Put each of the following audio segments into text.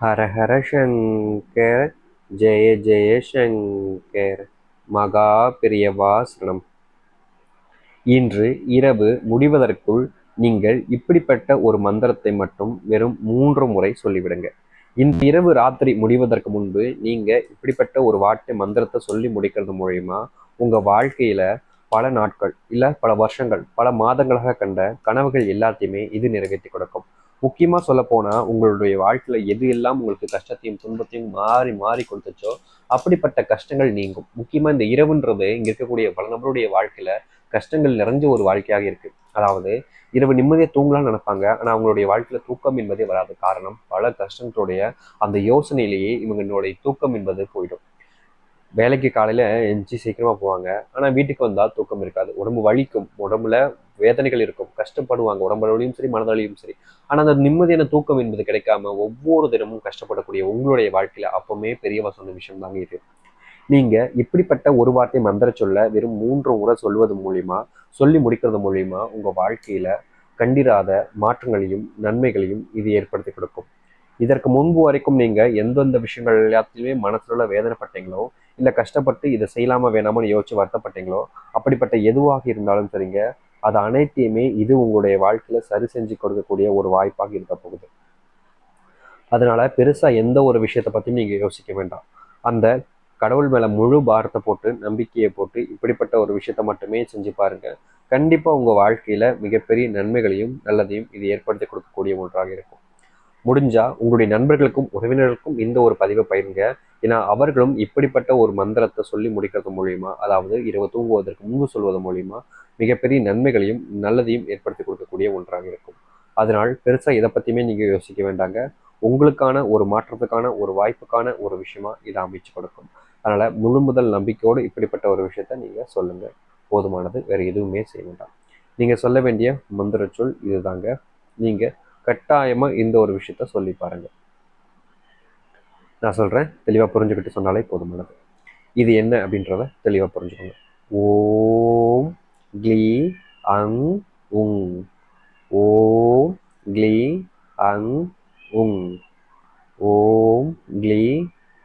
ஹர ஹர சங்கர் ஜெய ஜெய சங்கர் மகா பெரியவா சரணம். இன்று இரவு முடிவதற்குள் நீங்கள் இப்படிப்பட்ட ஒரு மந்திரத்தை மட்டும் வெறும் 3 முறை சொல்லிவிடுங்க. இன்று இரவு ராத்திரி முடிவதற்கு முன்பு நீங்க இப்படிப்பட்ட ஒரு வார்த்தை மந்திரத்தை சொல்லி முடிக்கிறது மூலயமா உங்க வாழ்க்கையில பல நாட்கள் இல்ல பல வருஷங்கள் பல மாதங்களாக கண்ட கனவுகள் எல்லாத்தையுமே இது நிறைவேற்றி கொடுக்கும். முக்கியமா சொல்ல போனா உங்களுடைய வாழ்க்கையில எது எல்லாம் உங்களுக்கு கஷ்டத்தையும் துன்பத்தையும் மாறி மாறி கொடுத்துச்சோ அப்படிப்பட்ட கஷ்டங்கள் நீங்கும். முக்கியமா இந்த இரவுன்றது இங்க இருக்கக்கூடிய பல நபருடைய வாழ்க்கையில கஷ்டங்கள் நிறைஞ்ச ஒரு வாழ்க்கையாக இருக்கு. அதாவது இரவு நிம்மதியை தூங்கலாம்னு நினைப்பாங்க, ஆனா அவங்களுடைய வாழ்க்கையில தூக்கம் என்பதே வராது. காரணம் பல கஷ்டங்களுடைய அந்த யோசனையிலேயே இவங்களுடைய தூக்கம் என்பது போயிடும். வேலைக்கு காலையில எந்திரிச்சு சீக்கிரமா போவாங்க, ஆனா வீட்டுக்கு வந்தா தூக்கம் இருக்காது. உடம்பு வலிக்கும், உடம்புல வேதனைகள் இருக்கும், கஷ்டப்படுவாங்க, உடம்புலையும் சரி மனதளவிலும் சரி. ஆனா அந்த நிம்மதியான தூக்கம் என்பது கிடைக்காம ஒவ்வொரு தினமும் கஷ்டப்படக்கூடிய உங்களுடைய வாழ்க்கையில அப்பவுமே பெரியவா சொன்ன விஷயம் தாங்க இது. நீங்க இப்படிப்பட்ட ஒரு வார்த்தை மந்திர சொல்ல வெறும் 3 முறை சொல்வது மூலியமா சொல்லி முடிக்கிறது மூலியமா உங்க வாழ்க்கையில கண்டிராத மாற்றங்களையும் நன்மைகளையும் இது ஏற்படுத்தி கொடுக்கும். இதற்கு முன்பு வரைக்கும் நீங்க எந்தெந்த விஷயங்கள் எல்லாத்துலயுமே மனசுல வேதனைப்பட்டீங்களோ இல்ல கஷ்டப்பட்டு இதை செய்யலாமா வேணாமான்னு யோசிச்சு வருத்தப்பட்டீங்களோ அப்படிப்பட்ட எதுவாக இருந்தாலும் சரிங்க, அது அனைத்தையுமே இது உங்களுடைய வாழ்க்கையில சரி செஞ்சு கொடுக்கக்கூடிய ஒரு வாய்ப்பாக இருக்க போகுது. அதனால பெருசா எந்த ஒரு விஷயத்தை பத்தியும் நீங்க யோசிக்க வேண்டாம். அந்த கடவுள் மேல முழு பாரத்தை போட்டு நம்பிக்கையை போட்டு இப்படிப்பட்ட ஒரு விஷயத்த மட்டுமே செஞ்சு பாருங்க. கண்டிப்பா உங்க வாழ்க்கையில மிகப்பெரிய நன்மைகளையும் நல்லதையும் இது ஏற்படுத்தி கொடுக்கக்கூடிய ஒன்றாக இருக்கும். முடிஞ்சா உங்களுடைய நண்பர்களுக்கும் உறவினர்களுக்கும் இந்த ஒரு பதிவை பகிருங்க. ஏன்னா அவர்களும் இப்படிப்பட்ட ஒரு மந்திரத்தை சொல்லி முடிக்கிறது மூலியமா, அதாவது இரவு தூங்குவதற்கு முன்பு சொல்வது மூலியமா மிகப்பெரிய நன்மைகளையும் நல்லதையும் ஏற்படுத்தி கொடுக்கக்கூடிய ஒன்றாக இருக்கும். அதனால் பெருசா இதை பத்தியுமே நீங்க யோசிக்க வேண்டாங்க. உங்களுக்கான ஒரு மாற்றத்துக்கான ஒரு வாய்ப்புக்கான ஒரு விஷயமா இதை அமைச்சு கொடுக்கும். அதனால முழு முதல் நம்பிக்கையோடு இப்படிப்பட்ட ஒரு விஷயத்த நீங்க சொல்லுங்க. போதுமானது, வேற எதுவுமே செய்ய வேண்டாம். நீங்க சொல்ல வேண்டிய மந்திர சொல் இதுதாங்க. நீங்க கட்டாயமா இந்த ஒரு விஷயத்த சொல்லி பாருங்க. நான் சொல்றேன், தெளிவா புரிஞ்சுக்கிட்டு சொன்னாலே போதுமானது. இது என்ன அப்படின்றத தெளிவா புரிஞ்சுக்கோங்க. ஓம் க்ளீ அங் உங். ஓம் க்ளீ அங் உங். ஓம் க்ளீ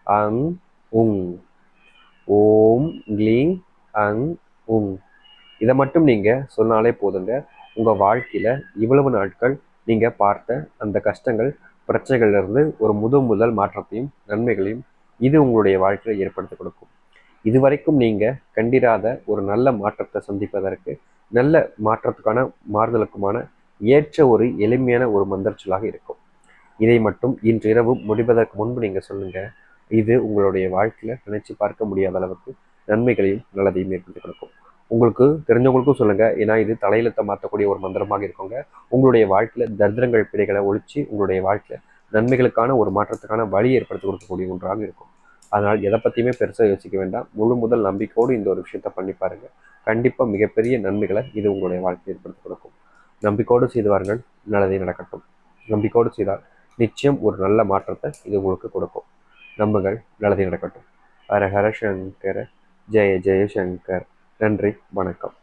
அங் உங். ஓம் க்ளீ அங் உங். இதை மட்டும் நீங்க சொன்னாலே போதுங்க. உங்க வாழ்க்கையில இவ்வளவு நாட்கள் நீங்க பார்த்த அந்த கஷ்டங்கள் பிரச்சனைகள்ல இருந்து ஒரு முதல் மாற்றத்தையும் நன்மைகளையும் இது உங்களுடைய வாழ்க்கையில ஏற்படுத்தி கொடுக்கும். இதுவரைக்கும் நீங்க கண்டிராத ஒரு நல்ல மாற்றத்தை சந்திப்பதற்கு நல்ல மாற்றத்துக்கான மாறுதலுக்குமான ஏற்ற ஒரு எளிமையான ஒரு மந்திரச்சொல்லாக இருக்கும். இதை மட்டும் இன்று இரவு முடிவதற்கு முன்பு நீங்க சொல்லுங்க. இது உங்களுடைய வாழ்க்கையில நினைச்சு பார்க்க முடியாத அளவுக்கு நன்மைகளையும் நல்லதையும் ஏற்படுத்தி கொடுக்கும். உங்களுக்கு தெரிஞ்சவங்களுக்கும் சொல்லுங்க. ஏன்னா இது தலையெழுத்தை மாற்றக்கூடிய ஒரு மந்திரமாக இருக்குங்க. உங்களுடைய வாழ்க்கையில தரித்திரங்கள் பிழைகளை ஒழிச்சு உங்களுடைய வாழ்க்கையில நன்மைகளுக்கான ஒரு மாற்றத்துக்கான வழி ஏற்படுத்தி கொடுக்கக்கூடிய ஒன்றாக இருக்கும். அதனால் எதை பற்றியுமே பெருசாக யோசிக்க வேண்டாம். முழு முதல் நம்பிக்கையோடு இந்த ஒரு விஷயத்த பண்ணி பாருங்க. கண்டிப்பாக மிகப்பெரிய நன்மைகளை இது உங்களுடைய வாழ்க்கையை ஏற்படுத்தி கொடுக்கும். நம்பிக்கையோடு செய்து நல்லதே நடக்கட்டும். நம்பிக்கையோடு செய்தால் நிச்சயம் ஒரு நல்ல மாற்றத்தை இது உங்களுக்கு கொடுக்கும். நம்புங்கள், நல்லதே நடக்கட்டும். ஹர ஹர சங்கர ஜெய ஜெய சங்கர். நன்றி, வணக்கம்.